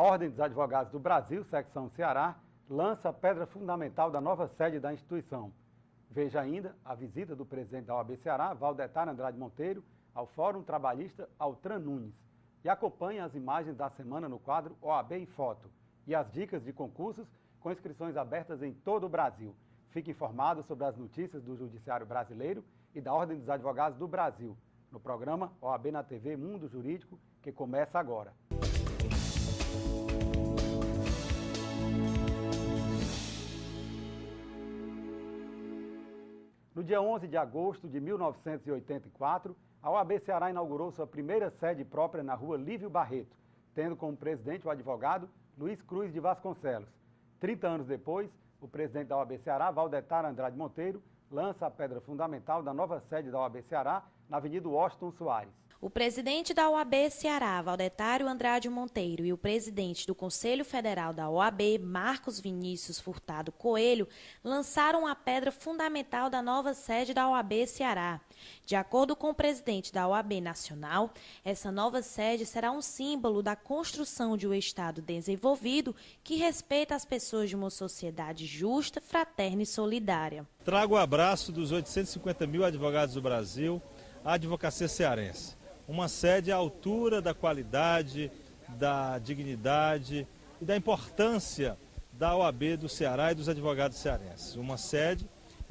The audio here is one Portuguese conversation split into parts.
A Ordem dos Advogados do Brasil, secção Ceará, lança a pedra fundamental da nova sede da instituição. Veja ainda a visita do presidente da OAB Ceará, Valdetar Andrade Monteiro, ao Fórum Trabalhista Altran Nunes. E acompanhe as imagens da semana no quadro OAB em Foto e as dicas de concursos com inscrições abertas em todo o Brasil. Fique informado sobre as notícias do Judiciário Brasileiro e da Ordem dos Advogados do Brasil, no programa OAB na TV Mundo Jurídico, que começa agora. No dia 11 de agosto de 1984, a OAB Ceará inaugurou sua primeira sede própria na rua Lívio Barreto, tendo como presidente o advogado Luiz Cruz de Vasconcelos. 30 anos depois, o presidente da OAB Ceará, Valdetar Andrade Monteiro, lança a pedra fundamental da nova sede da OAB Ceará, na Avenida Washington Soares. O presidente da OAB Ceará, Valdetário Andrade Monteiro, e o presidente do Conselho Federal da OAB, Marcos Vinícius Furtado Coelho, lançaram a pedra fundamental da nova sede da OAB Ceará. De acordo com o presidente da OAB Nacional, essa nova sede será um símbolo da construção de um Estado desenvolvido que respeita as pessoas de uma sociedade justa, fraterna e solidária. Trago o abraço dos 850 mil advogados do Brasil, a advocacia cearense. Uma sede à altura da qualidade, da dignidade e da importância da OAB do Ceará e dos advogados cearenses. Uma sede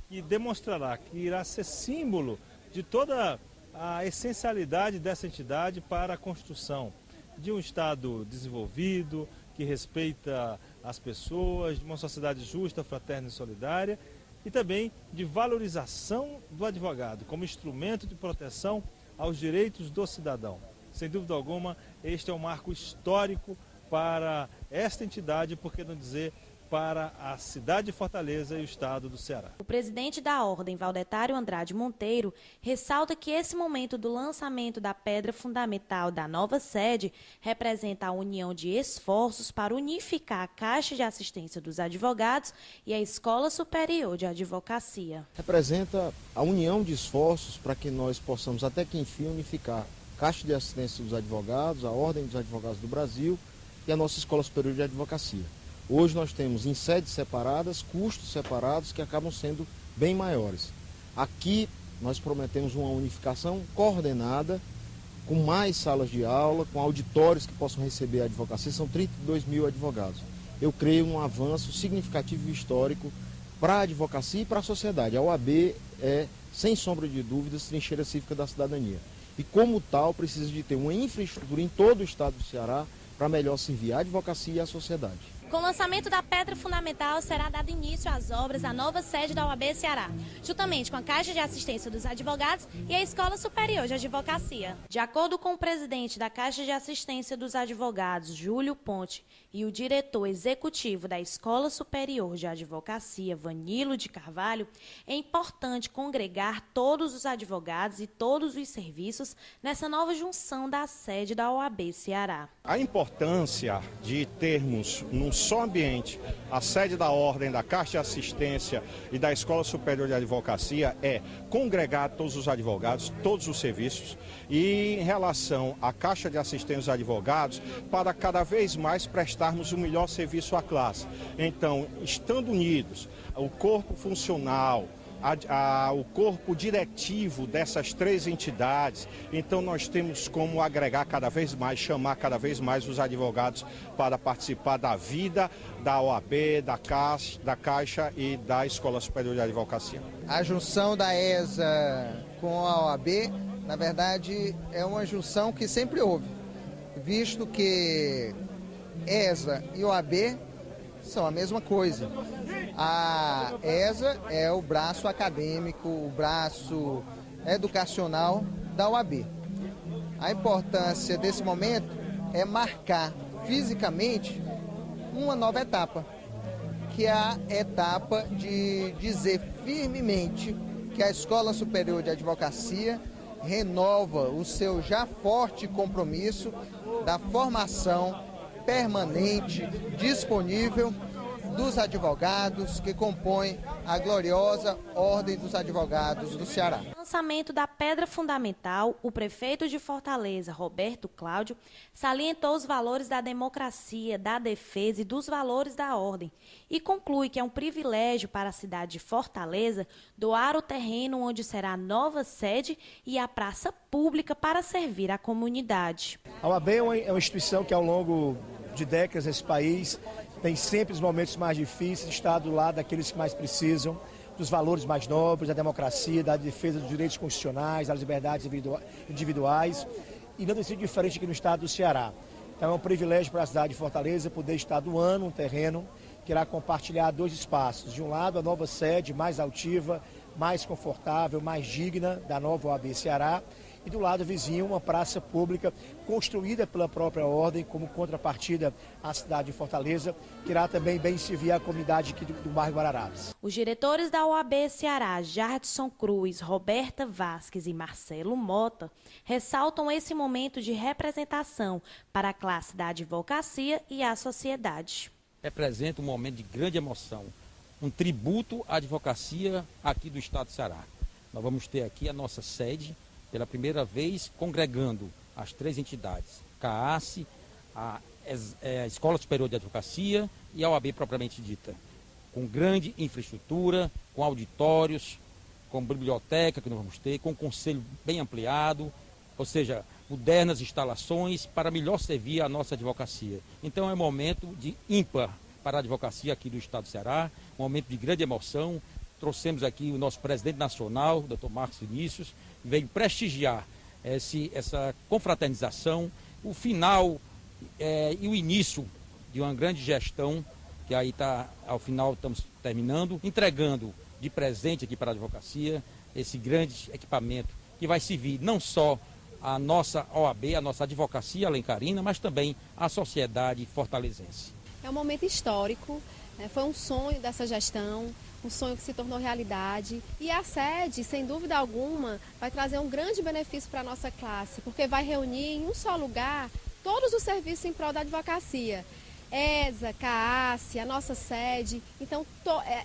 que demonstrará que irá ser símbolo de toda a essencialidade dessa entidade para a construção de um Estado desenvolvido, que respeita as pessoas, de uma sociedade justa, fraterna e solidária, e também de valorização do advogado como instrumento de proteção aos direitos do cidadão. Sem dúvida alguma, este é um marco histórico para esta entidade, por que não dizer para a cidade de Fortaleza e o estado do Ceará. O presidente da Ordem, Valdetário Andrade Monteiro, ressalta que esse momento do lançamento da pedra fundamental da nova sede representa a união de esforços para unificar a Caixa de Assistência dos Advogados e a Escola Superior de Advocacia. Representa a união de esforços para que nós possamos até que enfim unificar a Caixa de Assistência dos Advogados, a Ordem dos Advogados do Brasil e a nossa Escola Superior de Advocacia. Hoje nós temos em sedes separadas, custos separados que acabam sendo bem maiores. Aqui nós prometemos uma unificação coordenada, com mais salas de aula, com auditórios que possam receber a advocacia, são 32 mil advogados. Eu creio um avanço significativo e histórico para a advocacia e para a sociedade. A OAB é, sem sombra de dúvidas, trincheira cívica da cidadania. E como tal, precisa de ter uma infraestrutura em todo o estado do Ceará para melhor servir a advocacia e a sociedade. Com o lançamento da pedra fundamental, será dado início às obras da nova sede da OAB Ceará, juntamente com a Caixa de Assistência dos Advogados e a Escola Superior de Advocacia. De acordo com o presidente da Caixa de Assistência dos Advogados, Júlio Ponte, e o diretor executivo da Escola Superior de Advocacia, Vanilo de Carvalho, é importante congregar todos os advogados e todos os serviços nessa nova junção da sede da OAB Ceará. A importância de termos num só ambiente a sede da Ordem, da Caixa de Assistência e da Escola Superior de Advocacia é congregar todos os advogados, todos os serviços, e em relação à Caixa de Assistência dos Advogados, para cada vez mais prestarmos o melhor serviço à classe. Então, estando unidos, o corpo funcional, o corpo diretivo dessas três entidades, então nós temos como agregar cada vez mais, chamar cada vez mais os advogados para participar da vida da OAB, da Caixa e da Escola Superior de Advocacia. A junção da ESA com a OAB, na verdade, é uma junção que sempre houve, visto que ESA e OAB são a mesma coisa. A ESA é o braço acadêmico, o braço educacional da OAB. A importância desse momento é marcar fisicamente uma nova etapa, que é a etapa de dizer firmemente que a Escola Superior de Advocacia renova o seu já forte compromisso da formação permanente, disponível dos advogados que compõem a gloriosa Ordem dos Advogados do Ceará. No lançamento da pedra fundamental, o prefeito de Fortaleza, Roberto Cláudio, salientou os valores da democracia, da defesa e dos valores da ordem e conclui que é um privilégio para a cidade de Fortaleza doar o terreno onde será a nova sede e a praça pública para servir a comunidade. A OAB é uma instituição que ao longo de décadas nesse país tem sempre os momentos mais difíceis, está do lado daqueles que mais precisam, dos valores mais nobres, da democracia, da defesa dos direitos constitucionais, das liberdades individuais, e não tem sido diferente aqui no estado do Ceará. Então é um privilégio para a cidade de Fortaleza poder estar doando um terreno que irá compartilhar dois espaços. De um lado, a nova sede mais altiva, mais confortável, mais digna da nova OAB Ceará, e do lado vizinho uma praça pública construída pela própria ordem como contrapartida à cidade de Fortaleza, que irá também bem servir a comunidade aqui do bairro Guararapes. Os diretores da OAB Ceará, Jardson Cruz, Roberta Vasques e Marcelo Mota, ressaltam esse momento de representação para a classe da advocacia e a sociedade. Representa um momento de grande emoção, um tributo à advocacia aqui do estado do Ceará. Nós vamos ter aqui a nossa sede, pela primeira vez, congregando as três entidades, CAASSE, a Escola Superior de Advocacia e a OAB propriamente dita, com grande infraestrutura, com auditórios, com biblioteca que nós vamos ter, com conselho bem ampliado, ou seja, modernas instalações para melhor servir a nossa advocacia. Então é um momento de ímpar para a advocacia aqui do estado do Ceará, um momento de grande emoção. Trouxemos aqui o nosso presidente nacional, Dr. Marcos Vinícius, veio prestigiar essa confraternização, o final e o início de uma grande gestão, que aí ao final estamos terminando, entregando de presente aqui para a advocacia esse grande equipamento que vai servir não só a nossa OAB, a nossa advocacia alencarina, mas também a sociedade fortalezense. É um momento histórico, foi um sonho dessa gestão, um sonho que se tornou realidade. E a sede, sem dúvida alguma, vai trazer um grande benefício para a nossa classe, porque vai reunir em um só lugar todos os serviços em prol da advocacia. ESA, CAASSE, a nossa sede. Então,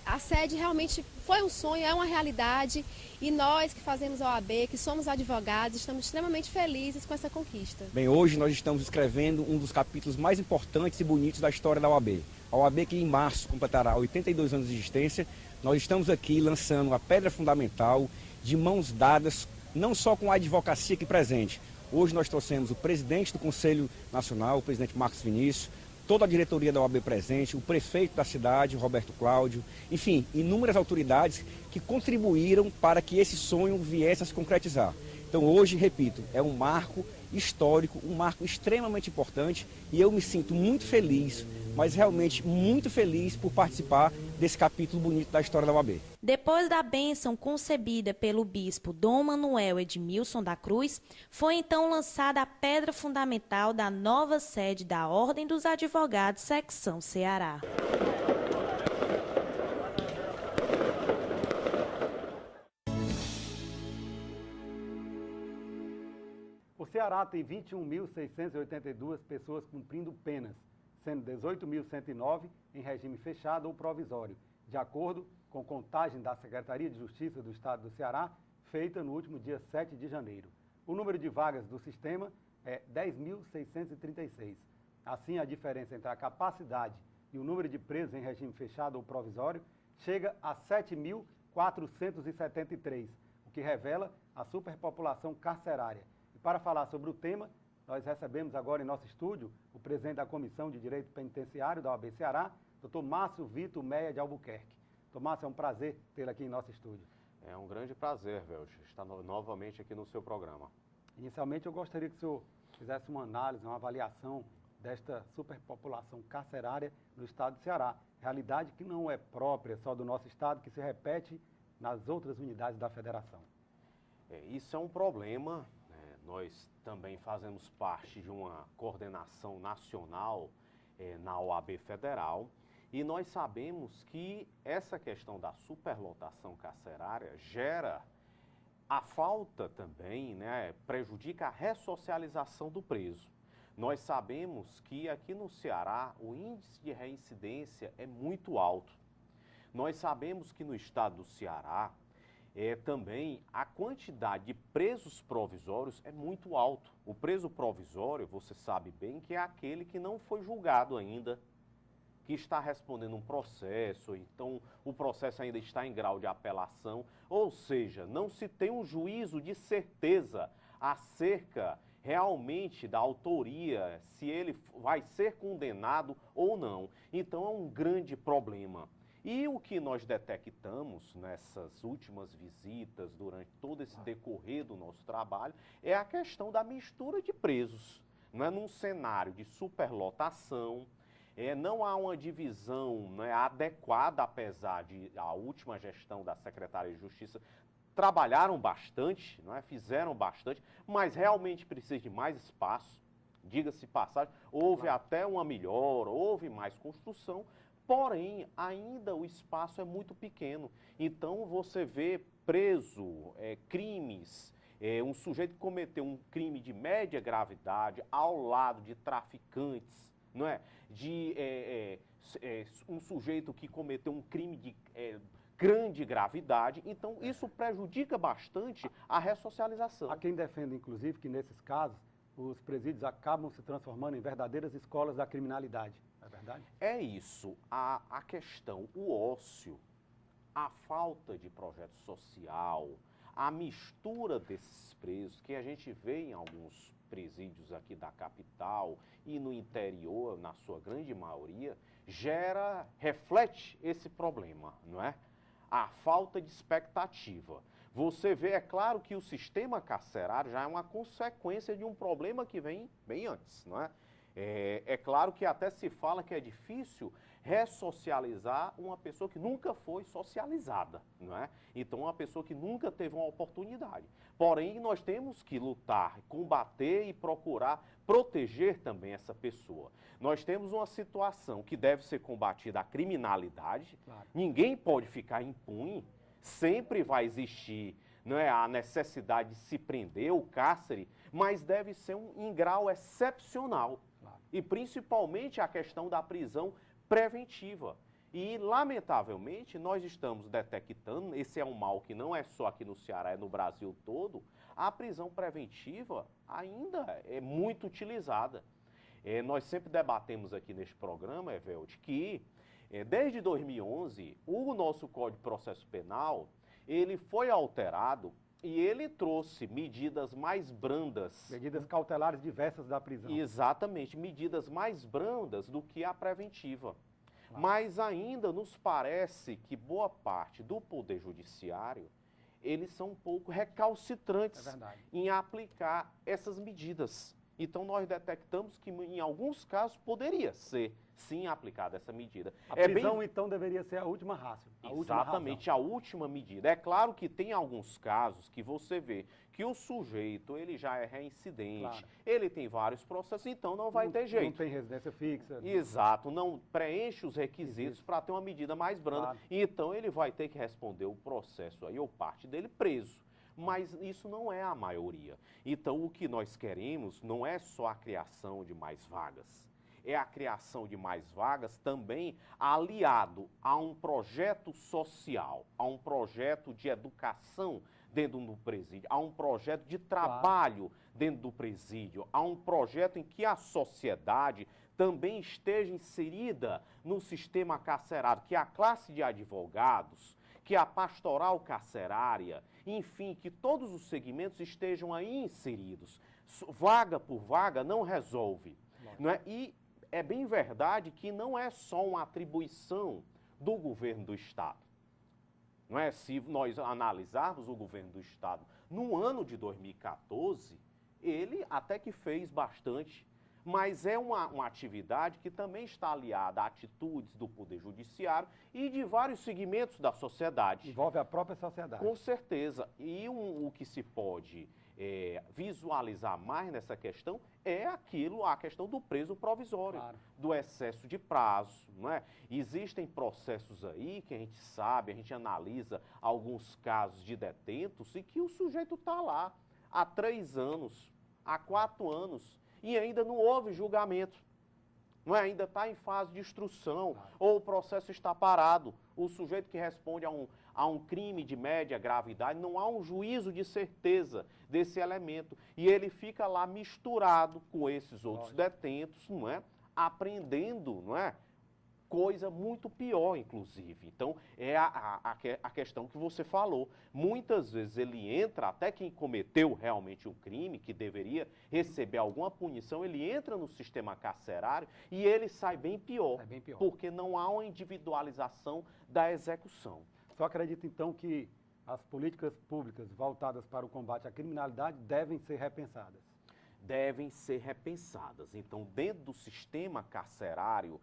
a sede realmente foi um sonho, é uma realidade. E nós que fazemos a OAB, que somos advogados, estamos extremamente felizes com essa conquista. Bem, hoje nós estamos escrevendo um dos capítulos mais importantes e bonitos da história da OAB. A OAB que em março completará 82 anos de existência. Nós estamos aqui lançando a pedra fundamental de mãos dadas, não só com a advocacia aqui presente. Hoje nós trouxemos o presidente do Conselho Nacional, o presidente Marcos Vinícius, toda a diretoria da OAB presente, o prefeito da cidade, Roberto Cláudio, enfim, inúmeras autoridades que contribuíram para que esse sonho viesse a se concretizar. Então hoje, repito, é um marco histórico, um marco extremamente importante e eu me sinto muito feliz, mas realmente muito feliz por participar desse capítulo bonito da história da OAB. Depois da bênção concebida pelo bispo Dom Manuel Edmilson da Cruz, foi então lançada a pedra fundamental da nova sede da Ordem dos Advogados, secção Ceará. O Ceará tem 21.682 pessoas cumprindo penas, sendo 18.109 em regime fechado ou provisório, de acordo com contagem da Secretaria de Justiça do Estado do Ceará, feita no último dia 7 de janeiro. O número de vagas do sistema é 10.636. Assim, a diferença entre a capacidade e o número de presos em regime fechado ou provisório chega a 7.473, o que revela a superpopulação carcerária. E para falar sobre o tema, nós recebemos agora em nosso estúdio o presidente da Comissão de Direito Penitenciário da OAB Ceará, Dr. Márcio Vitor Meia de Albuquerque. Dr. Márcio, é um prazer tê-lo aqui em nosso estúdio. É um grande prazer, Velch, estar novamente aqui no seu programa. Inicialmente, eu gostaria que o senhor fizesse uma análise, uma avaliação desta superpopulação carcerária no estado do Ceará. Realidade que não é própria só do nosso estado, que se repete nas outras unidades da federação. Isso é um problema. Nós também fazemos parte de uma coordenação nacional na OAB Federal e nós sabemos que essa questão da superlotação carcerária gera a falta também, prejudica a ressocialização do preso. Nós sabemos que aqui no Ceará o índice de reincidência é muito alto. Nós sabemos que no estado do Ceará também a quantidade de presos provisórios é muito alto. O preso provisório, você sabe bem, que é aquele que não foi julgado ainda, que está respondendo um processo, então o processo ainda está em grau de apelação, ou seja, não se tem um juízo de certeza acerca realmente da autoria, se ele vai ser condenado ou não. Então é um grande problema. E o que nós detectamos nessas últimas visitas, durante todo esse decorrer do nosso trabalho, é a questão da mistura de presos. Não é num cenário de superlotação, não há uma divisão, né, adequada, apesar de a última gestão da Secretaria de Justiça trabalharam bastante, não é? Fizeram bastante, mas realmente precisa de mais espaço. Diga-se passagem, houve até uma melhora, houve mais construção, porém ainda o espaço é muito pequeno. Então você vê preso crimes, um sujeito que cometeu um crime de média gravidade ao lado de traficantes, não é? Um sujeito que cometeu um crime de grande gravidade, então isso prejudica bastante a ressocialização. Há quem defenda, inclusive, que nesses casos os presídios acabam se transformando em verdadeiras escolas da criminalidade, é verdade? É isso, a questão, o ócio, a falta de projeto social, a mistura desses presos que a gente vê em alguns presídios aqui da capital e no interior, na sua grande maioria, reflete esse problema, não é? A falta de expectativa. Você vê, é claro que o sistema carcerário já é uma consequência de um problema que vem bem antes, não é? É claro que até se fala que é difícil ressocializar uma pessoa que nunca foi socializada, não é? Então, uma pessoa que nunca teve uma oportunidade. Porém, nós temos que lutar, combater e procurar proteger também essa pessoa. Nós temos uma situação que deve ser combatida, a criminalidade. Claro. Ninguém pode ficar impune, sempre vai existir, não é, a necessidade de se prender, o cárcere, mas deve ser em grau excepcional. Claro. E principalmente a questão da prisão preventiva. E, lamentavelmente, nós estamos detectando, esse é um mal que não é só aqui no Ceará, é no Brasil todo, a prisão preventiva ainda é muito utilizada. Nós sempre debatemos aqui neste programa, Evelde, que desde 2011, o nosso Código de Processo Penal, ele foi alterado e ele trouxe medidas mais brandas. Medidas cautelares diversas da prisão. Exatamente, medidas mais brandas do que a preventiva. Claro. Mas ainda nos parece que boa parte do Poder Judiciário, eles são um pouco recalcitrantes em aplicar essas medidas. Então, nós detectamos que, em alguns casos, poderia ser, sim, aplicada essa medida. A prisão, então, deveria ser a última ratio. Exatamente, a última medida. É claro que tem alguns casos que você vê que o sujeito, ele já é reincidente, claro, ele tem vários processos, então não vai ter jeito. Não tem residência fixa. Exato, não preenche os requisitos para ter uma medida mais branda. Claro. Então, ele vai ter que responder o processo aí, ou parte dele, preso. Mas isso não é a maioria. Então, o que nós queremos não é só a criação de mais vagas. É a criação de mais vagas também aliado a um projeto social, a um projeto de educação dentro do presídio, a um projeto de trabalho dentro do presídio, a um projeto em que a sociedade também esteja inserida no sistema carcerário, que a classe de advogados, que a pastoral carcerária, enfim, que todos os segmentos estejam aí inseridos. Vaga por vaga não resolve, não é? E é bem verdade que não é só uma atribuição do governo do Estado. Não é? Se nós analisarmos o governo do Estado no ano de 2014, ele até que fez bastante, mas é uma atividade que também está aliada a atitudes do Poder Judiciário e de vários segmentos da sociedade. Envolve a própria sociedade. Com certeza. E o que se pode visualizar mais nessa questão é a questão do preso provisório, claro, do excesso de prazo, não é? Existem processos aí que a gente sabe, a gente analisa alguns casos de detentos e que o sujeito está lá há 3 anos, há 4 anos, e ainda não houve julgamento. Não é? Ainda está em fase de instrução, ou o processo está parado. O sujeito que responde a um crime de média gravidade, não há um juízo de certeza desse elemento. E ele fica lá misturado com esses outros detentos, não é? Aprendendo, não é? Coisa muito pior, inclusive. Então, é a questão que você falou. Muitas vezes ele entra, até quem cometeu realmente um crime, que deveria receber alguma punição, ele entra no sistema carcerário e ele sai bem pior, porque não há uma individualização da execução. Só acredito, então, que as políticas públicas voltadas para o combate à criminalidade devem ser repensadas. Devem ser repensadas. Então, dentro do sistema carcerário,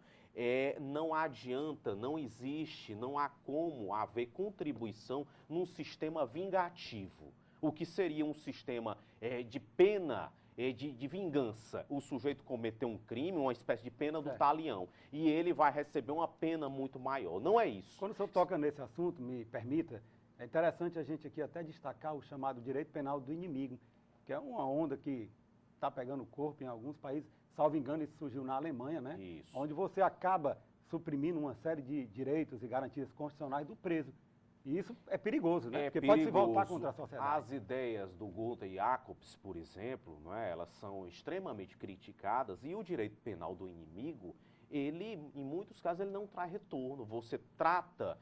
não adianta, não existe, não há como haver contribuição num sistema vingativo. O que seria um sistema de pena, de vingança. O sujeito cometeu um crime, uma espécie de pena do talião, e ele vai receber uma pena muito maior. Não é isso. Quando o senhor toca nesse assunto, me permita, é interessante a gente aqui até destacar o chamado direito penal do inimigo, que é uma onda que está pegando corpo em alguns países. Salvo engano, isso surgiu na Alemanha, né? Isso. Onde você acaba suprimindo uma série de direitos e garantias constitucionais do preso. E isso é perigoso, né? Porque pode se voltar contra a sociedade. As ideias do Gunther Jacobs, por exemplo, não é? Elas são extremamente criticadas, e o direito penal do inimigo, ele, em muitos casos, ele não traz retorno. Você trata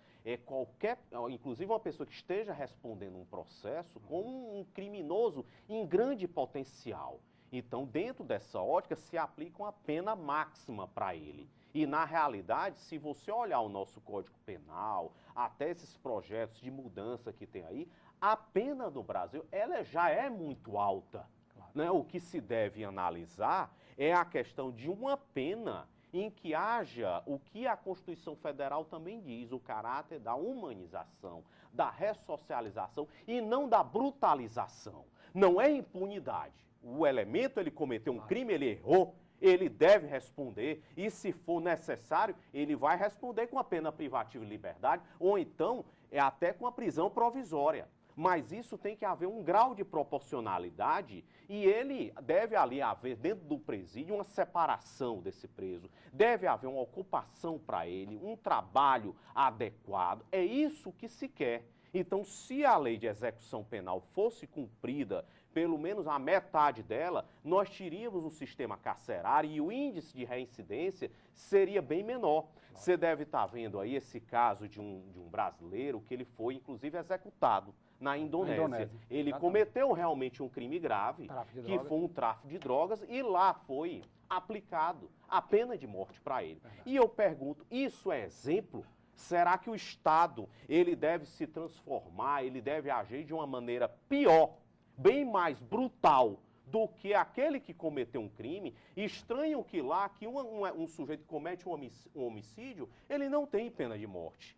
inclusive uma pessoa que esteja respondendo um processo, como um criminoso em grande potencial. Então, dentro dessa ótica, se aplica uma pena máxima para ele. E, na realidade, se você olhar o nosso Código Penal, até esses projetos de mudança que tem aí, a pena do Brasil, ela já é muito alta. Claro. Né? O que se deve analisar é a questão de uma pena em que haja o que a Constituição Federal também diz, o caráter da humanização, da ressocialização e não da brutalização. Não é impunidade. O elemento, ele cometeu um crime, ele errou, ele deve responder, e se for necessário, ele vai responder com a pena privativa de liberdade, ou então até com a prisão provisória. Mas isso tem que haver um grau de proporcionalidade, e ele deve ali haver dentro do presídio uma separação desse preso, deve haver uma ocupação para ele, um trabalho adequado. É isso que se quer. Então, se a lei de execução penal fosse cumprida, pelo menos a metade dela, nós teríamos um sistema carcerário e o índice de reincidência seria bem menor. Você deve estar vendo aí esse caso de um brasileiro que ele foi, inclusive, executado na Indonésia. Ele cometeu realmente um crime grave, que foi um tráfico de drogas, e lá foi aplicado a pena de morte para ele. E eu pergunto, isso é exemplo? Será que o Estado, ele deve se transformar, ele deve agir de uma maneira pior, bem mais brutal do que aquele que cometeu um crime? Estranho que lá, que um sujeito que comete um homicídio, ele não tem pena de morte.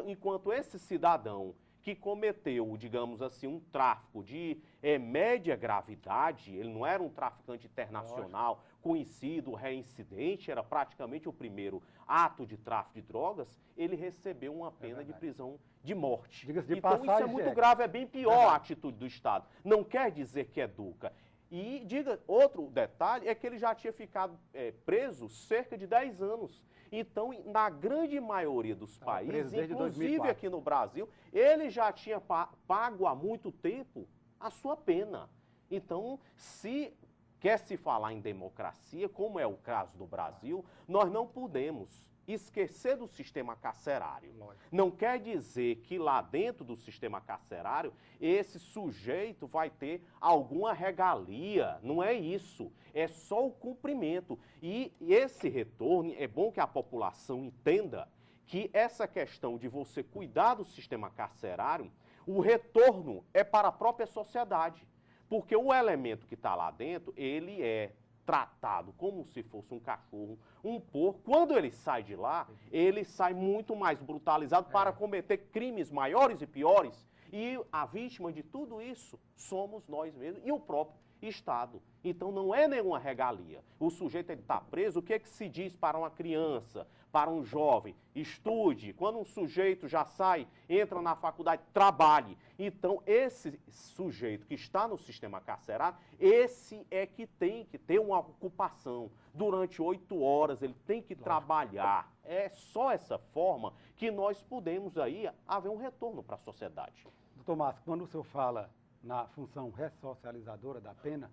Enquanto esse cidadão que cometeu, digamos assim, um tráfico de média gravidade, ele não era um traficante internacional, conhecido, reincidente, era praticamente o primeiro ato de tráfico de drogas, ele recebeu uma pena de prisão de morte. Então isso é muito grave, é bem pior a atitude do Estado. Não quer dizer que educa. E outro detalhe é que ele já tinha ficado preso cerca de 10 anos. Então, na grande maioria dos países, inclusive aqui no Brasil, ele já tinha pago há muito tempo a sua pena. Então, se quer se falar em democracia, como é o caso do Brasil, nós não podemos esquecer do sistema carcerário. Não quer dizer que lá dentro do sistema carcerário esse sujeito vai ter alguma regalia. Não é isso. É só o cumprimento. E esse retorno, é bom que a população entenda que essa questão de você cuidar do sistema carcerário, o retorno é para a própria sociedade. Porque o elemento que está lá dentro, ele é tratado como se fosse um cachorro, um porco. Quando ele sai de lá, ele sai muito mais brutalizado para cometer crimes maiores e piores. E a vítima de tudo isso somos nós mesmos e o próprio Estado. Então não é nenhuma regalia. O sujeito está preso, o que é que se diz para uma criança, para um jovem? Estude. Quando um sujeito já sai, entra na faculdade, trabalhe. Então esse sujeito que está no sistema carcerário, esse é que tem que ter uma ocupação. Durante 8 horas ele tem que trabalhar. É só essa forma que nós podemos aí haver um retorno para a sociedade. Doutor Márcio, quando o senhor fala na função ressocializadora da pena,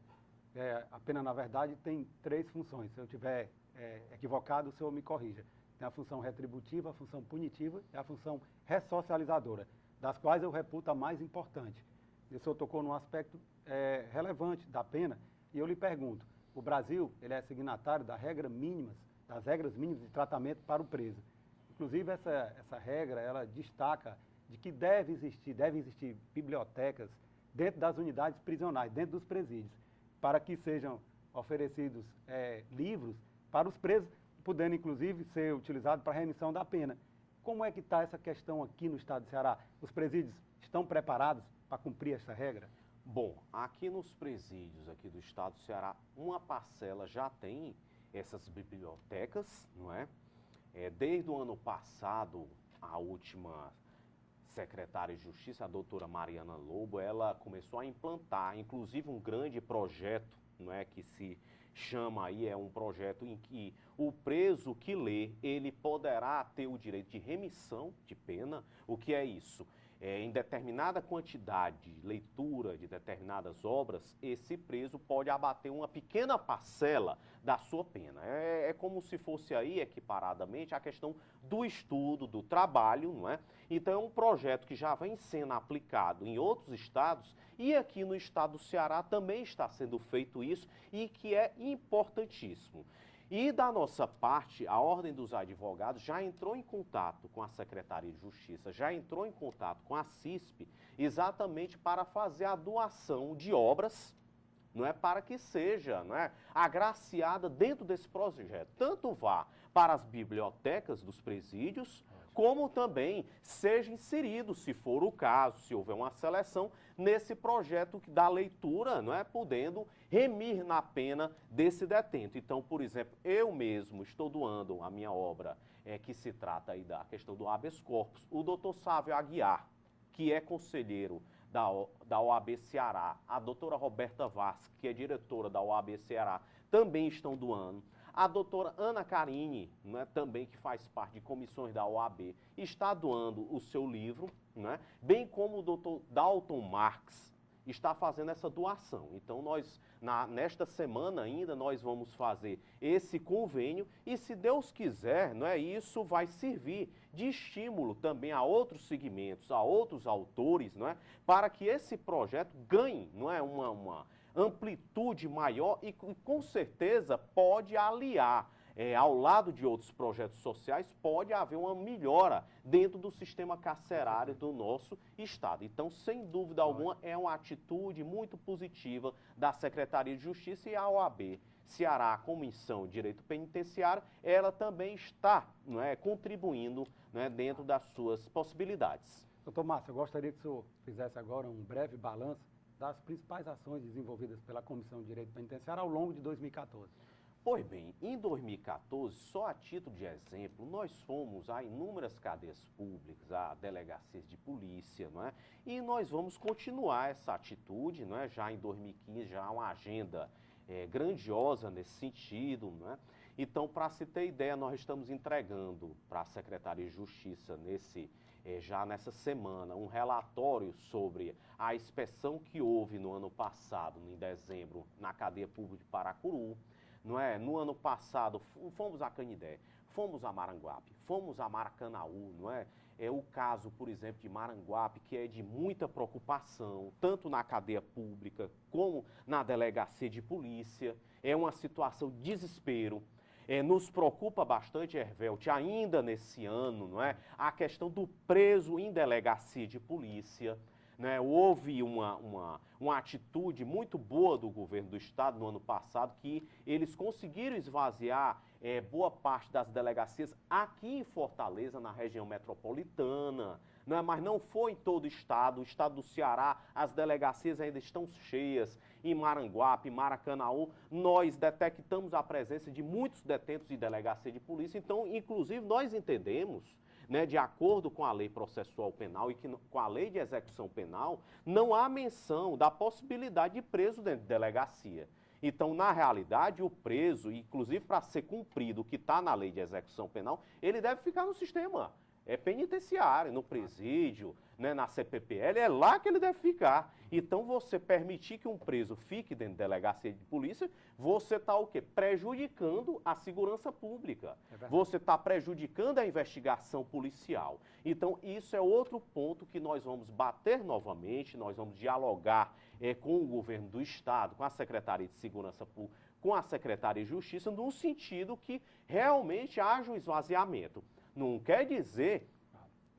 a pena, na verdade, tem 3 funções. Se eu estiver equivocado, o senhor me corrija. Tem a função retributiva, a função punitiva e a função ressocializadora, das quais eu reputo a mais importante. E o senhor tocou num aspecto relevante da pena, e eu lhe pergunto, o Brasil ele é signatário das regras mínimas de tratamento para o preso. Inclusive, essa regra, ela destaca de que devem existir bibliotecas dentro das unidades prisionais, dentro dos presídios, para que sejam oferecidos livros para os presos, podendo inclusive ser utilizados para a remissão da pena. Como é que está essa questão aqui no estado do Ceará? Os presídios estão preparados para cumprir essa regra? Bom, aqui nos presídios aqui do estado do Ceará, uma parcela já tem essas bibliotecas, não é? Desde o ano passado, a última secretária de Justiça, a doutora Mariana Lobo, ela começou a implantar, inclusive, um grande projeto, não é, que se chama aí, é um projeto em que o preso que lê, ele poderá ter o direito de remissão de pena. O que é isso? Em determinada quantidade de leitura de determinadas obras, esse preso pode abater uma pequena parcela da sua pena. É como se fosse aí, equiparadamente, a questão do estudo, do trabalho, não é? Então é um projeto que já vem sendo aplicado em outros estados e aqui no estado do Ceará também está sendo feito isso e que é importantíssimo. E da nossa parte, a Ordem dos Advogados já entrou em contato com a Secretaria de Justiça, já entrou em contato com a CISP, exatamente para fazer a doação de obras, não é, para que seja, não é, agraciada dentro desse projeto. Tanto vá para as bibliotecas dos presídios, como também seja inserido, se for o caso, se houver uma seleção, nesse projeto da leitura, não é, podendo remir na pena desse detento. Então, por exemplo, eu mesmo estou doando a minha obra, que se trata aí da questão do habeas corpus, o doutor Sávio Aguiar, que é conselheiro da OAB Ceará, a doutora Roberta Vaz, que é diretora da OAB Ceará, também estão doando. A doutora Ana Carine, né, também que faz parte de comissões da OAB, está doando o seu livro, né, bem como o doutor Dalton Marques está fazendo essa doação. Então, nós, nesta semana ainda, nós vamos fazer esse convênio e, se Deus quiser, não é, isso vai servir de estímulo também a outros segmentos, a outros autores, não é, para que esse projeto ganhe, não é, uma amplitude maior e com certeza pode aliar, ao lado de outros projetos sociais, pode haver uma melhora dentro do sistema carcerário do nosso estado. Então, sem dúvida alguma, é uma atitude muito positiva da Secretaria de Justiça e a OAB Ceará, a Comissão de Direito Penitenciário, ela também está, não é, contribuindo, não é, dentro das suas possibilidades. Doutor Márcio, eu gostaria que o senhor fizesse agora um breve balanço das principais ações desenvolvidas pela Comissão de Direito Penitenciário ao longo de 2014. Pois bem, em 2014, só a título de exemplo, nós fomos a inúmeras cadeias públicas, a delegacias de polícia, não é? E nós vamos continuar essa atitude, não é? Já em 2015, já há uma agenda grandiosa nesse sentido, não é? Então, para se ter ideia, nós estamos entregando para a Secretaria de Justiça já nessa semana um relatório sobre a inspeção que houve no ano passado, em dezembro, na cadeia pública de Paracuru, não é? No ano passado fomos a Canindé, fomos a Maranguape, fomos a Maracanaú, não é? É o caso, por exemplo, de Maranguape, que é de muita preocupação, tanto na cadeia pública como na delegacia de polícia. É uma situação de desespero. Nos preocupa bastante, Hervelt, ainda nesse ano, não é? A questão do preso em delegacia de polícia. Né? Houve uma atitude muito boa do governo do estado no ano passado, que eles conseguiram esvaziar boa parte das delegacias aqui em Fortaleza, na região metropolitana, não é? Mas não foi em todo o estado do Ceará, as delegacias ainda estão cheias. Em Maranguape, Maracanaú, nós detectamos a presença de muitos detentos de delegacia de polícia. Então, inclusive, nós entendemos, né, de acordo com a lei processual penal e com a lei de execução penal, não há menção da possibilidade de preso dentro de delegacia. Então, na realidade, o preso, inclusive para ser cumprido o que está na lei de execução penal, ele deve ficar no sistema penitenciário, no presídio, né, na CPPL, é lá que ele deve ficar. Então, você permitir que um preso fique dentro da delegacia de polícia, você está o quê? Prejudicando a segurança pública. Você está prejudicando a investigação policial. Então, isso é outro ponto que nós vamos bater novamente, nós vamos dialogar com o governo do Estado, com a Secretaria de Segurança Pública, com a Secretaria de Justiça, no sentido que realmente haja um esvaziamento. Não quer dizer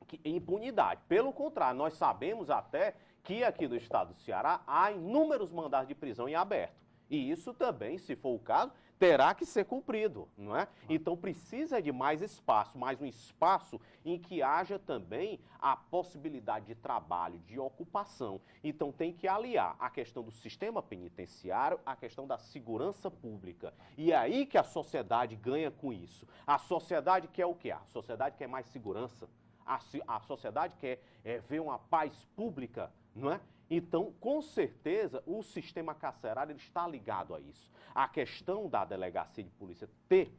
que impunidade. Pelo contrário, nós sabemos até que aqui no estado do Ceará há inúmeros mandados de prisão em aberto. E isso também, se for o caso, terá que ser cumprido, não é? Então precisa de mais espaço, mais um espaço em que haja também a possibilidade de trabalho, de ocupação. Então tem que aliar a questão do sistema penitenciário à questão da segurança pública. E é aí que a sociedade ganha com isso. A sociedade quer o quê? A sociedade quer mais segurança. A sociedade quer ver uma paz pública, não é? Então, com certeza, o sistema carcerário ele está ligado a isso. A questão da delegacia de polícia ter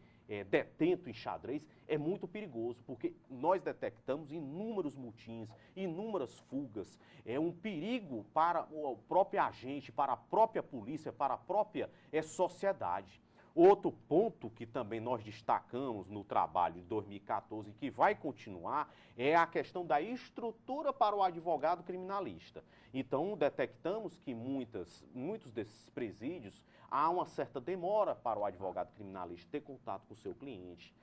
detento em xadrez é muito perigoso, porque nós detectamos inúmeros motins, inúmeras fugas. É um perigo para o próprio agente, para a própria polícia, para a própria sociedade. Outro ponto que também nós destacamos no trabalho de 2014 e que vai continuar é a questão da estrutura para o advogado criminalista. Então, detectamos que muitos desses presídios há uma certa demora para o advogado criminalista ter contato com o seu cliente.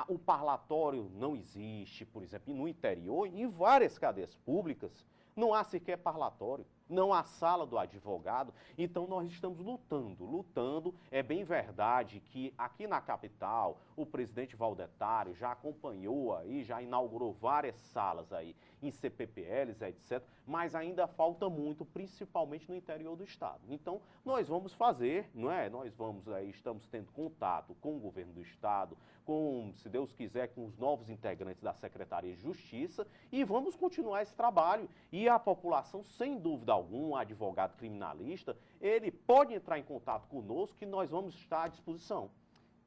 O parlatório não existe, por exemplo, no interior, em várias cadeias públicas, não há sequer parlatório. Não há sala do advogado, então nós estamos lutando. É bem verdade que aqui na capital, o presidente Valdetário já acompanhou aí, já inaugurou várias salas aí, em CPPLs, etc., mas ainda falta muito, principalmente no interior do estado. Então, nós vamos fazer, não é? Nós vamos aí, estamos tendo contato com o governo do estado, com, se Deus quiser, com os novos integrantes da Secretaria de Justiça e vamos continuar esse trabalho. E a população, sem dúvida algum advogado criminalista, ele pode entrar em contato conosco que nós vamos estar à disposição.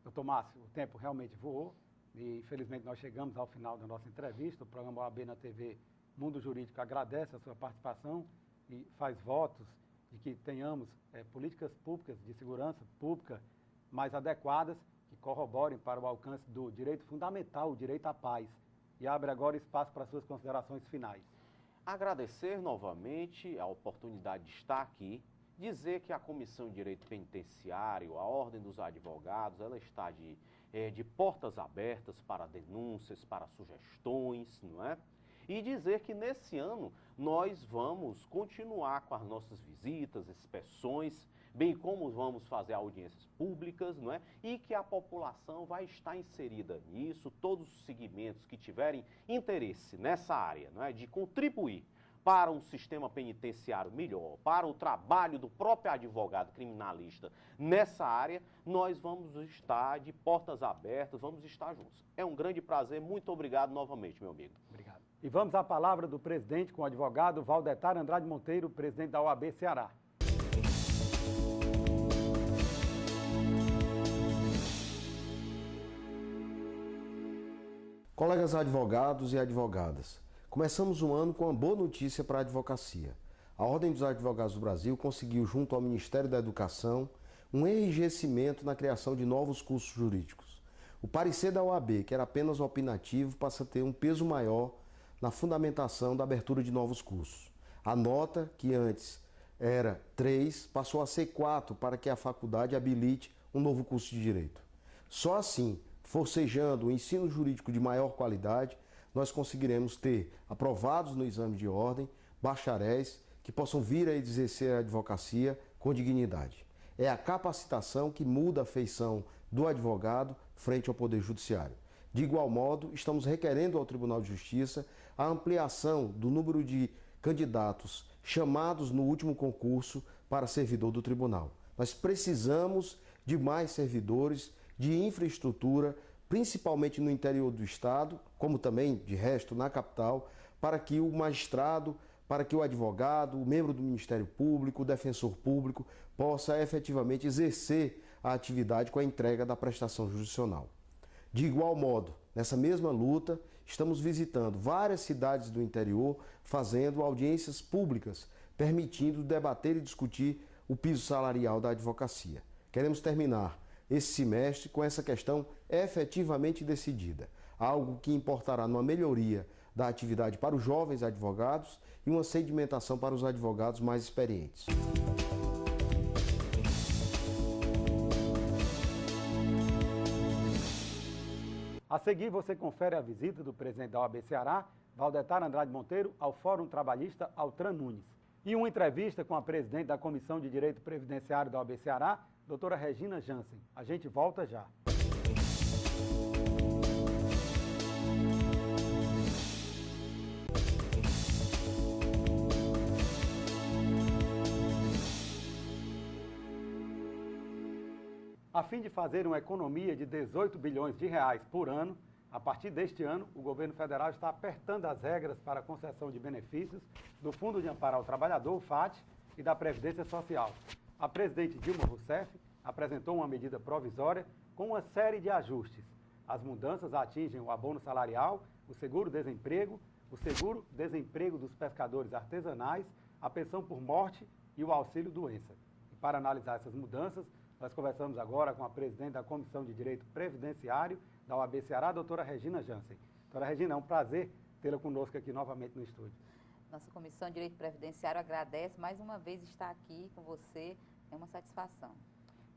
Doutor Márcio, o tempo realmente voou e infelizmente nós chegamos ao final da nossa entrevista. O programa OAB na TV Mundo Jurídico agradece a sua participação e faz votos de que tenhamos políticas públicas de segurança pública mais adequadas que corroborem para o alcance do direito fundamental, o direito à paz. E abre agora espaço para suas considerações finais. Agradecer novamente a oportunidade de estar aqui, dizer que a Comissão de Direito Penitenciário, a Ordem dos Advogados, ela está de portas abertas para denúncias, para sugestões, não é? E dizer que nesse ano nós vamos continuar com as nossas visitas, inspeções, bem como vamos fazer audiências públicas, não é? E que a população vai estar inserida nisso, todos os segmentos que tiverem interesse nessa área, não é? De contribuir para um sistema penitenciário melhor, para o trabalho do próprio advogado criminalista nessa área, nós vamos estar de portas abertas, vamos estar juntos. É um grande prazer, muito obrigado novamente, meu amigo. Obrigado. E vamos à palavra do presidente com o advogado Valdetário Andrade Monteiro, presidente da OAB Ceará. Colegas advogados e advogadas, começamos o ano com uma boa notícia para a advocacia. A Ordem dos Advogados do Brasil conseguiu, junto ao Ministério da Educação, um enrijecimento na criação de novos cursos jurídicos. O parecer da OAB, que era apenas opinativo, passa a ter um peso maior na fundamentação da abertura de novos cursos. A nota, que antes era 3, passou a ser 4 para que a faculdade habilite um novo curso de Direito. Só assim, forcejando o ensino jurídico de maior qualidade, nós conseguiremos ter aprovados no exame de ordem bacharéis que possam vir a exercer a advocacia com dignidade. É a capacitação que muda a feição do advogado frente ao Poder Judiciário. De igual modo, estamos requerendo ao Tribunal de Justiça a ampliação do número de candidatos chamados no último concurso para servidor do tribunal. Nós precisamos de mais servidores, de infraestrutura, principalmente no interior do estado, como também, de resto, na capital, para que o magistrado, para que o advogado, o membro do Ministério Público, o defensor público, possa efetivamente exercer a atividade com a entrega da prestação jurisdicional. De igual modo, nessa mesma luta, estamos visitando várias cidades do interior, fazendo audiências públicas, permitindo debater e discutir o piso salarial da advocacia. Queremos terminar esse semestre com essa questão efetivamente decidida, algo que importará numa melhoria da atividade para os jovens advogados e uma sedimentação para os advogados mais experientes. A seguir, você confere a visita do presidente da OAB Ceará, Valdetar Andrade Monteiro, ao Fórum Trabalhista Altran Nunes. E uma entrevista com a presidente da Comissão de Direito Previdenciário da OAB Ceará, doutora Regina Jansen. A gente volta já. A fim de fazer uma economia de 18 bilhões de reais por ano, a partir deste ano, o governo federal está apertando as regras para a concessão de benefícios do Fundo de Amparo ao Trabalhador, o FAT, e da Previdência Social. A presidente Dilma Rousseff apresentou uma medida provisória com uma série de ajustes. As mudanças atingem o abono salarial, o seguro-desemprego, o seguro-desemprego dos pescadores artesanais, a pensão por morte e o auxílio-doença. E para analisar essas mudanças, nós conversamos agora com a presidente da Comissão de Direito Previdenciário da OAB Ceará, a doutora Regina Jansen. Doutora Regina, é um prazer tê-la conosco aqui novamente no estúdio. Nossa Comissão de Direito Previdenciário agradece mais uma vez estar aqui com você, é uma satisfação.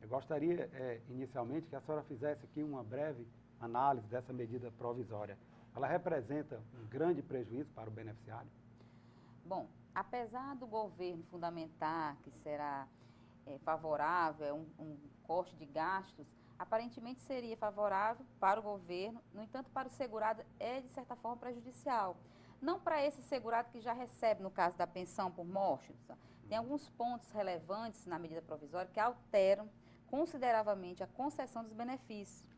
Eu gostaria, inicialmente, que a senhora fizesse aqui uma breve análise dessa medida provisória. Ela representa um grande prejuízo para o beneficiário? Bom, apesar do governo fundamentar que será favorável, um corte de gastos, aparentemente seria favorável para o governo, no entanto, para o segurado é, de certa forma, prejudicial. Não para esse segurado que já recebe, no caso da pensão por morte. Tem alguns pontos relevantes na medida provisória que alteram consideravelmente a concessão dos benefícios,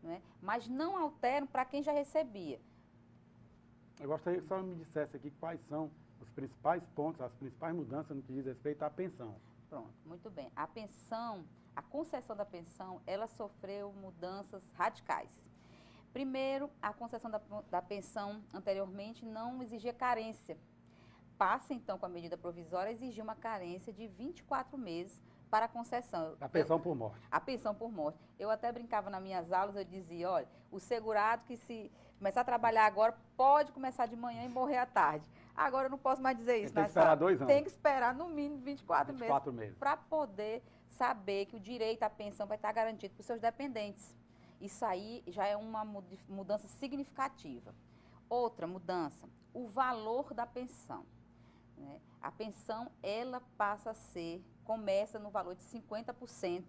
não é? Mas não alteram para quem já recebia. Eu gostaria que a senhora me dissesse aqui quais são os principais pontos, as principais mudanças no que diz respeito à pensão. Pronto, muito bem. A pensão, a concessão da pensão, ela sofreu mudanças radicais. Primeiro, a concessão da pensão anteriormente não exigia carência. Passa, então, com a medida provisória, a exigir uma carência de 24 meses para a concessão. A pensão por morte. A pensão por morte. Eu até brincava nas minhas aulas, eu dizia, olha, o segurado que se começar a trabalhar agora pode começar de manhã e morrer à tarde. Agora eu não posso mais dizer isso. Tem que esperar 2 anos. Tem que esperar no mínimo 24 meses. Para poder saber que o direito à pensão vai estar garantido para os seus dependentes. Isso aí já é uma mudança significativa. Outra mudança, o valor da pensão. Né? A pensão, ela passa a ser, começa no valor de 50%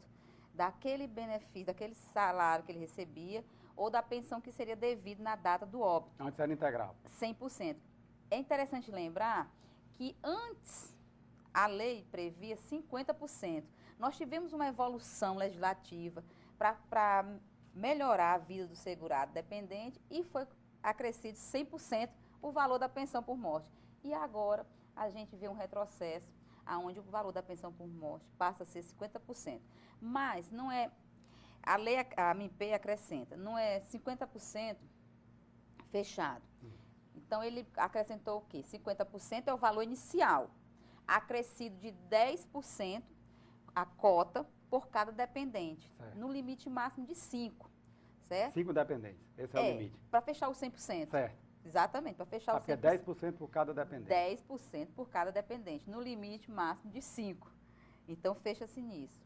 daquele benefício, daquele salário que ele recebia, ou da pensão que seria devida na data do óbito. Antes era integral. 100%. É interessante lembrar que antes a lei previa 50%. Nós tivemos uma evolução legislativa para melhorar a vida do segurado dependente e foi acrescido 100% o valor da pensão por morte. E agora a gente vê um retrocesso, onde o valor da pensão por morte passa a ser 50%. Mas não é, a lei, a MP acrescenta, não é 50% fechado. Então, ele acrescentou o quê? 50% é o valor inicial, acrescido de 10% a cota por cada dependente, certo, no limite máximo de 5, certo? 5 dependentes, esse é o limite. Para fechar os 100%. Certo. Exatamente, para fechar os 100%. É 10% por cada dependente. 10% por cada dependente, no limite máximo de 5. Então, fecha-se nisso.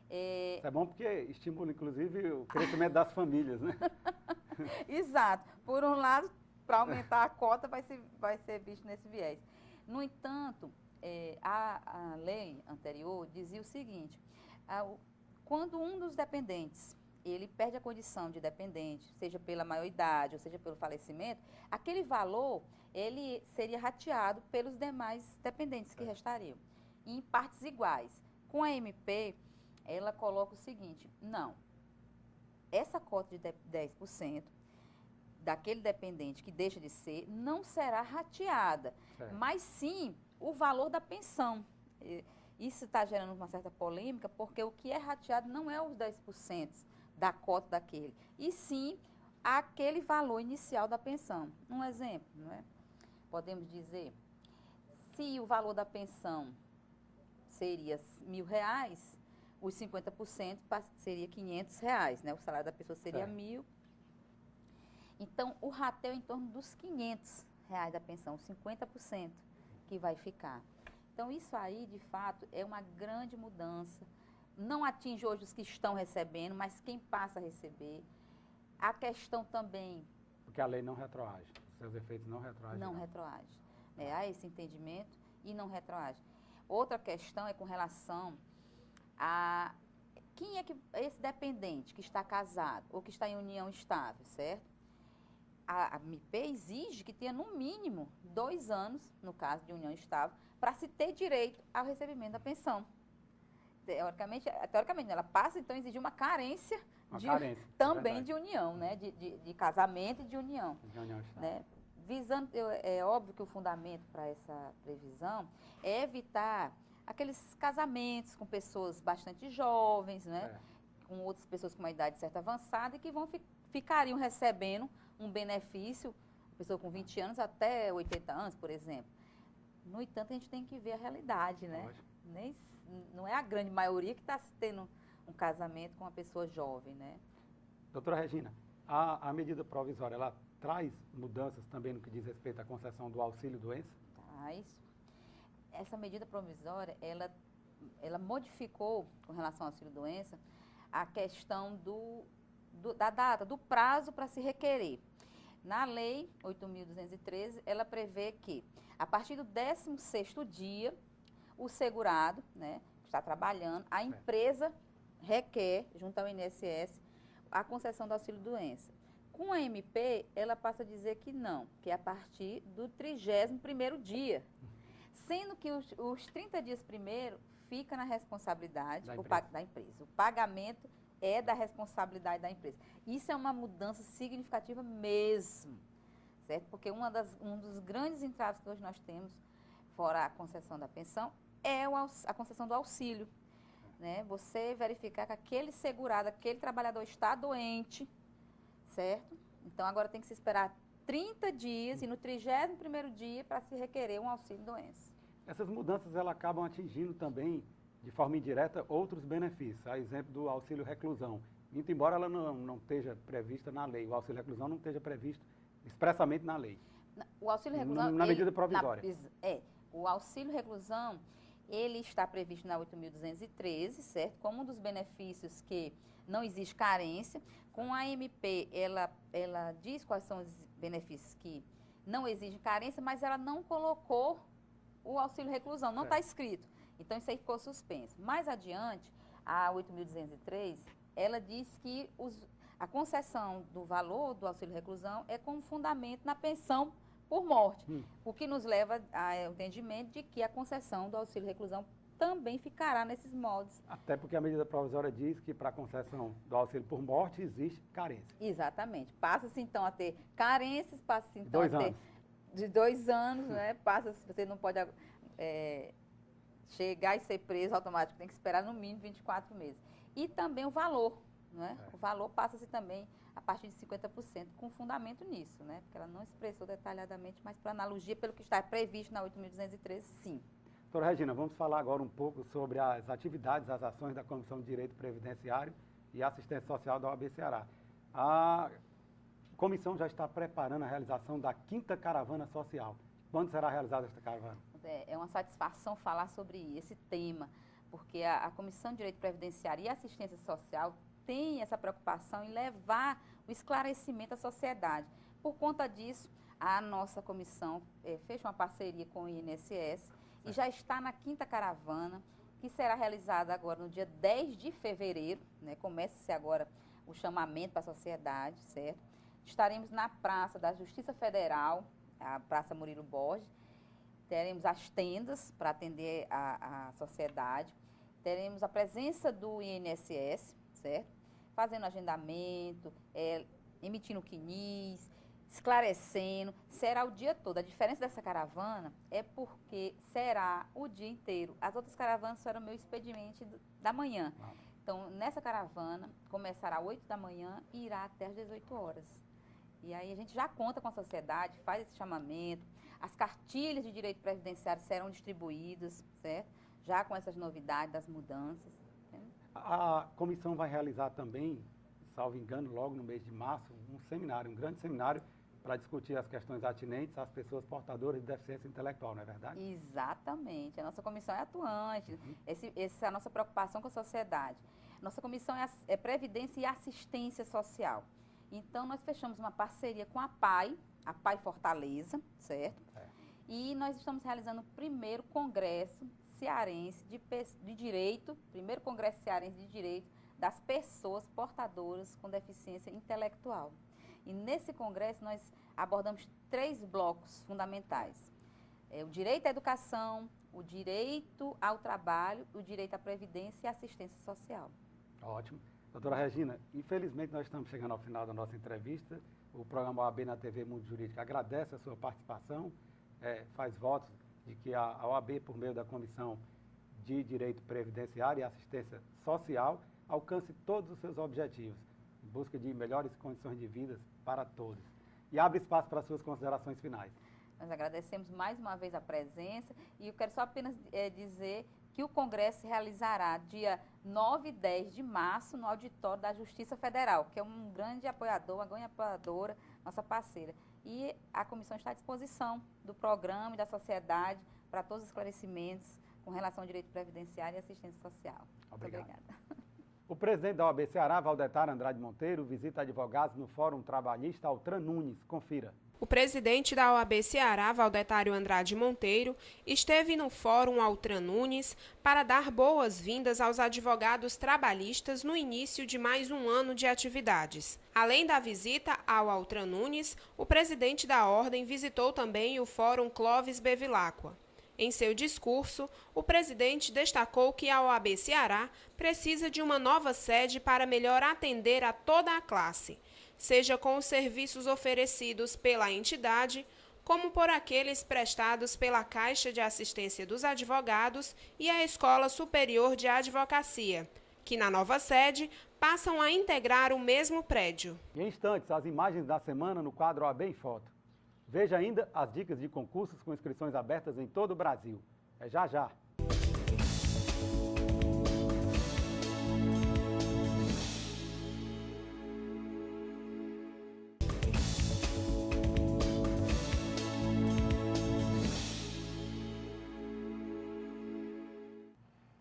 Isso é bom porque estimula, inclusive, o crescimento das famílias, né? Exato. Por um lado, para aumentar a cota, vai ser visto nesse viés. No entanto, a lei anterior dizia o seguinte, quando um dos dependentes ele perde a condição de dependente, seja pela maioridade ou seja pelo falecimento, aquele valor, ele seria rateado pelos demais dependentes que restariam, em partes iguais. Com a MP, ela coloca o seguinte, não, essa cota de 10% daquele dependente que deixa de ser, não será rateada, mas sim o valor da pensão. Isso está gerando uma certa polêmica, porque o que é rateado não é os 10% da cota daquele, e sim aquele valor inicial da pensão. Um exemplo, não é? Podemos dizer, se o valor da pensão seria R$1.000, os 50% seria R$500, né? O salário da pessoa seria 1.000. Então, o rateio é em torno dos R$500 da pensão, 50% que vai ficar. Então, isso aí, de fato, é uma grande mudança. Não atinge hoje os que estão recebendo, mas quem passa a receber. A questão também... Porque a lei não retroage, seus efeitos não retroagem. Não retroage. Há esse entendimento e não retroage. Outra questão é com relação a... Quem é que esse dependente que está casado ou que está em união estável, certo? A MP exige que tenha, no mínimo, 2 anos, no caso de união estável, para se ter direito ao recebimento da pensão. Teoricamente, ela passa, então, a exigir uma carência, também de união, né? De casamento e de união. Né? Visando, é óbvio que o fundamento para essa previsão é evitar aqueles casamentos com pessoas bastante jovens, né? Com outras pessoas com uma idade certa avançada e que ficariam recebendo um benefício, pessoa com 20 anos até 80 anos, por exemplo. No entanto, a gente tem que ver a realidade, né? Não é a grande maioria que está tendo um casamento com uma pessoa jovem, né? Doutora Regina, a medida provisória, ela traz mudanças também no que diz respeito à concessão do auxílio-doença? Traz. Essa medida provisória, ela modificou, com relação ao auxílio-doença, a questão da data, do prazo para se requerer. Na lei 8.213, ela prevê que, a partir do 16º dia, o segurado, né, que está trabalhando, a empresa requer, junto ao INSS, a concessão do auxílio-doença. Com a MP, ela passa a dizer que não, que é a partir do 31º dia, sendo que os 30 dias primeiro fica na responsabilidade da empresa. O pagamento é da responsabilidade da empresa. Isso é uma mudança significativa mesmo, certo? Porque um dos grandes entraves que hoje nós temos, fora a concessão da pensão, é a concessão do auxílio. Né? Você verificar que aquele segurado, aquele trabalhador está doente, certo? Então, agora tem que se esperar 30 dias e no 31º dia para se requerer um auxílio-doença. Essas mudanças, elas acabam atingindo também, de forma indireta, outros benefícios. A exemplo do auxílio-reclusão. Muito embora ela não esteja prevista na lei, o auxílio-reclusão não esteja previsto expressamente na lei. O auxílio-reclusão... Na medida provisória. O auxílio-reclusão, ele está previsto na 8.213, certo? Como um dos benefícios que não existe carência. Com a MP, ela diz quais são os benefícios que não exigem carência, mas ela não colocou o auxílio-reclusão, não está escrito. Então, isso aí ficou suspenso. Mais adiante, a 8.203, ela diz que a concessão do valor do auxílio-reclusão é com fundamento na pensão por morte, o que nos leva ao entendimento de que a concessão do auxílio-reclusão também ficará nesses moldes. Até porque a medida provisória diz que para a concessão do auxílio por morte existe carência. Exatamente. Passa-se então a ter carências, passa-se então a ter de 2 anos, né? Passa-se, você não pode chegar e ser preso automático, tem que esperar no mínimo 24 meses. E também o valor, né? O valor passa-se também a partir de 50%, com fundamento nisso, né? Porque ela não expressou detalhadamente, mas por analogia, pelo que está previsto na 8.213, sim. Doutora Regina, vamos falar agora um pouco sobre as atividades, as ações da Comissão de Direito Previdenciário e Assistência Social da OAB Ceará. A comissão já está preparando a realização da 5ª Caravana Social. Quando será realizada esta caravana? É uma satisfação falar sobre esse tema, porque a Comissão de Direito Previdenciário e Assistência Social tem essa preocupação em levar o esclarecimento à sociedade. Por conta disso, a nossa comissão fez uma parceria com o INSS e já está na 5ª caravana, que será realizada agora no dia 10 de fevereiro, né? Começa-se agora o chamamento para a sociedade, certo? Estaremos na Praça da Justiça Federal, a Praça Murilo Borges. Teremos as tendas para atender a sociedade. Teremos a presença do INSS, certo? Fazendo agendamento, emitindo quinis, esclarecendo. Será o dia todo. A diferença dessa caravana é porque será o dia inteiro. As outras caravanas serão meu expediente da manhã. Então, nessa caravana, começará às 8 da manhã e irá até às 18 horas. E aí a gente já conta com a sociedade, faz esse chamamento. As cartilhas de direito previdenciário serão distribuídas, certo? Já com essas novidades das mudanças. A comissão vai realizar também, salvo engano, logo no mês de março, um grande seminário, para discutir as questões atinentes às pessoas portadoras de deficiência intelectual, não é verdade? Exatamente. A nossa comissão é atuante. Essa é a nossa preocupação com a sociedade. Nossa comissão é Previdência e Assistência Social. Então, nós fechamos uma parceria com a PAI Fortaleza, certo? E nós estamos realizando o primeiro congresso cearense de direito, primeiro congresso cearense de direito das pessoas portadoras com deficiência intelectual. E nesse congresso nós abordamos 3 blocos fundamentais. O direito à educação, o direito ao trabalho, o direito à previdência e à assistência social. Ótimo. Doutora Regina, infelizmente nós estamos chegando ao final da nossa entrevista. O programa OAB na TV Mundo Jurídico agradece a sua participação, faz votos de que a OAB, por meio da Comissão de Direito Previdenciário e Assistência Social, alcance todos os seus objetivos, em busca de melhores condições de vida para todos. E abre espaço para suas considerações finais. Nós agradecemos mais uma vez a presença e eu quero só apenas dizer que o Congresso se realizará dia 9 e 10 de março no auditório da Justiça Federal, que é um grande apoiador, uma grande apoiadora, nossa parceira. E a comissão está à disposição do programa e da sociedade para todos os esclarecimentos com relação ao direito previdenciário e assistência social. Obrigado. Muito obrigada. O presidente da OAB Ceará, Valdetar Andrade Monteiro, visita advogados no Fórum Trabalhista Altran Nunes. Confira. O presidente da OAB Ceará, Valdetário Andrade Monteiro, esteve no Fórum Altran Nunes para dar boas-vindas aos advogados trabalhistas no início de mais um ano de atividades. Além da visita ao Altran Nunes, o presidente da ordem visitou também o Fórum Clóvis Bevilacqua. Em seu discurso, o presidente destacou que a OAB Ceará precisa de uma nova sede para melhor atender a toda a classe, seja com os serviços oferecidos pela entidade, como por aqueles prestados pela Caixa de Assistência dos Advogados e a Escola Superior de Advocacia, que na nova sede passam a integrar o mesmo prédio. Em instantes, as imagens da semana no quadro OAB em Foto. Veja ainda as dicas de concursos com inscrições abertas em todo o Brasil. É já já.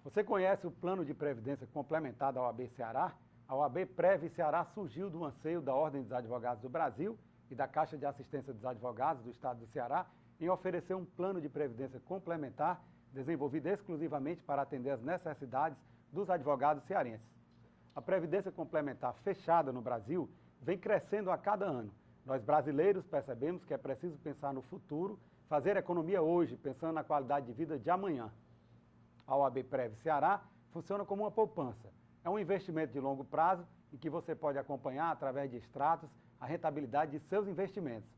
Você conhece o Plano de Previdência Complementar da OAB Ceará? A OAB Prev Ceará surgiu do anseio da Ordem dos Advogados do Brasil e da Caixa de Assistência dos Advogados do Estado do Ceará em oferecer um plano de previdência complementar desenvolvido exclusivamente para atender às necessidades dos advogados cearenses. A previdência complementar fechada no Brasil vem crescendo a cada ano. Nós brasileiros percebemos que é preciso pensar no futuro, fazer economia hoje, pensando na qualidade de vida de amanhã. A OAB Prev Ceará funciona como uma poupança. É um investimento de longo prazo em que você pode acompanhar, através de extratos, a rentabilidade de seus investimentos.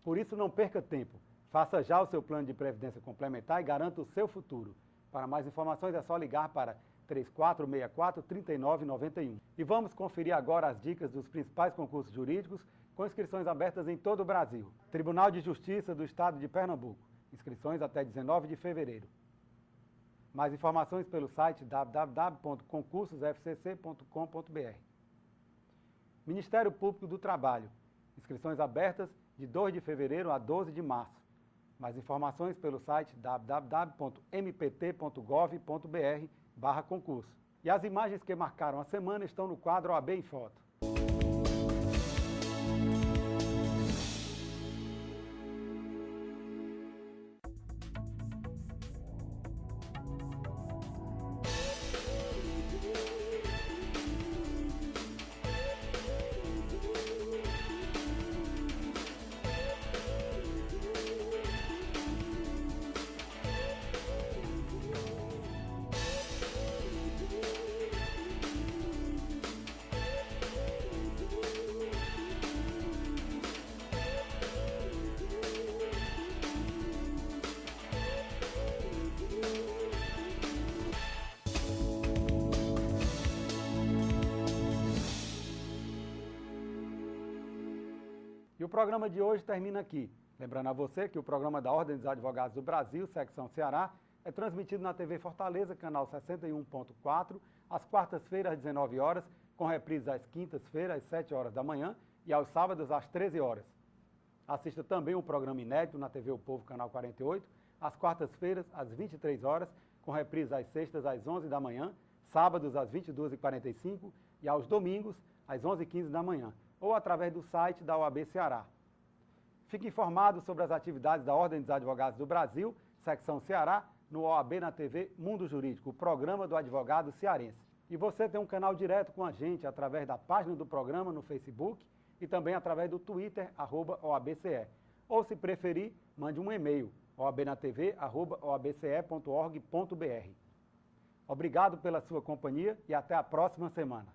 Por isso, não perca tempo. Faça já o seu plano de previdência complementar e garanta o seu futuro. Para mais informações é só ligar para 3464-3991. E vamos conferir agora as dicas dos principais concursos jurídicos com inscrições abertas em todo o Brasil. Tribunal de Justiça do Estado de Pernambuco. Inscrições até 19 de fevereiro. Mais informações pelo site www.concursosfcc.com.br. Ministério Público do Trabalho. Inscrições abertas de 2 de fevereiro a 12 de março. Mais informações pelo site www.mpt.gov.br/concurso. E as imagens que marcaram a semana estão no quadro OAB em Foto. o programa de hoje termina aqui. Lembrando a você que o programa da Ordem dos Advogados do Brasil, secção Ceará, é transmitido na TV Fortaleza, canal 61.4, às quartas-feiras às 19 horas, com reprises às quintas-feiras às 7 horas da manhã e aos sábados às 13 horas. Assista também um programa inédito na TV O Povo, canal 48, às quartas-feiras às 23 horas, com reprises às sextas às 11 da manhã, sábados às 22h45 e aos domingos às 11h15 da manhã, ou através do site da OAB Ceará. Fique informado sobre as atividades da Ordem dos Advogados do Brasil, secção Ceará, no OAB na TV Mundo Jurídico, o programa do advogado cearense. E você tem um canal direto com a gente através da página do programa no Facebook e também através do Twitter, @OABCE. Ou, se preferir, mande um e-mail, oabnatv@oabce.org.br. Obrigado pela sua companhia e até a próxima semana.